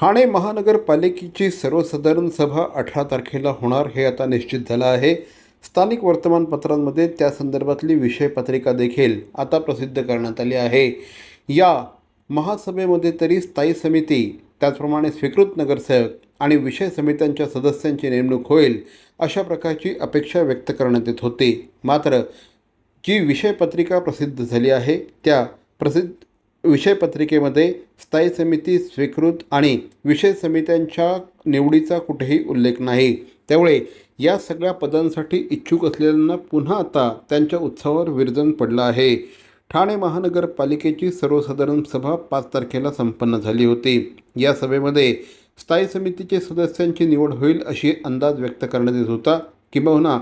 ठाणे महानगरपालिकेची सर्वसाधारण सभा 18 तारखेला होणार हे आता निश्चित झालं आहे. स्थानिक वर्तमानपत्रांमध्ये त्या संदर्भातली विषयपत्रिका देखील आता प्रसिद्ध करण्यात आली आहे. या महासभेमध्ये तरी स्थायी समिती, त्याचप्रमाणे स्वीकृत नगरसेवक आणि विषय समित्यांच्या सदस्यांची नेमणूक होईल अशा प्रकारची अपेक्षा व्यक्त करण्यात येत होती. मात्र जी विषयपत्रिका प्रसिद्ध झाली आहे त्या विषयपत्रिकेमध्ये स्थायी समिती, स्वीकृत आणि विषय समित्यांच्या निवडीचा कुठेही उल्लेख नाही. त्यामुळे या सगळ्या पदांसाठी इच्छुक असलेल्यांना पुन्हा आता त्यांच्या उत्साहावर विरजण पडलं आहे. ठाणे महानगरपालिकेची सर्वसाधारण सभा 5 तारखेला संपन्न झाली होती. या सभेमध्ये स्थायी समितीचे सदस्यांची निवड होईल अशी अंदाज व्यक्त करण्यात येत होता. किंबहुना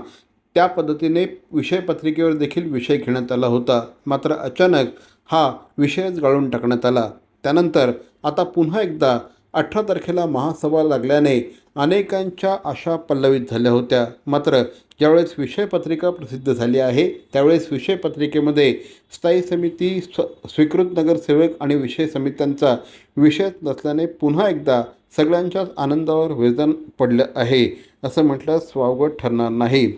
त्या पद्धतीने विषयपत्रिकेवर देखील विषय घेण्यात आला होता. मात्र अचानक हा विषयच गाळून टाकण्यात आला. त्यानंतर आता पुन्हा एकदा 18 तारखेला महासभा लागल्याने अनेकांच्या आशा पल्लवित झाल्या होत्या. मात्र ज्यावेळेस विषयपत्रिका प्रसिद्ध झाली आहे त्यावेळेस विषयपत्रिकेमध्ये स्थायी समिती, स्वीकृत नगरसेवक आणि विषय समित्यांचा विषयच नसल्याने पुन्हा एकदा सगळ्यांच्याच आनंदावर विरजण पडलं आहे असं म्हटल्यास वावगं ठरणार नाही.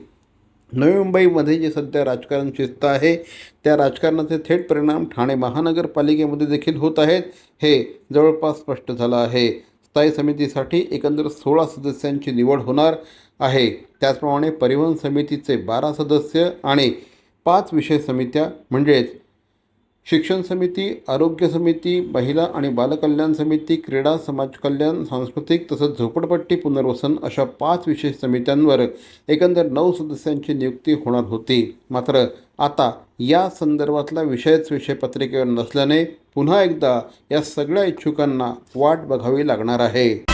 नवी मुंबईमध्ये जे सध्या राजकारण शिजतं आहे त्या राजकारणाचे थेट परिणाम ठाणे महानगरपालिकेमध्ये देखील होत आहेत हे जवळपास स्पष्ट झालं आहे. स्थायी समितीसाठी एकंदर 16 सदस्यांची निवड होणार आहे. त्याचप्रमाणे परिवहन समितीचे 12 सदस्य आणि 5 विषय समित्या म्हणजेच शिक्षण समिती, आरोग्य समिती, महिला आणि बालकल्याण समिती, क्रीडा, समाज कल्याण, सांस्कृतिक तसंच झोपडपट्टी पुनर्वसन अशा 5 विशेष समित्यांवर एकंदर 9 सदस्यांची नियुक्ती होणार होती. मात्र आता या संदर्भातला विषयच विषयपत्रिकेवर नसल्याने पुन्हा एकदा या सगळ्या इच्छुकांना वाट बघावी लागणार आहे.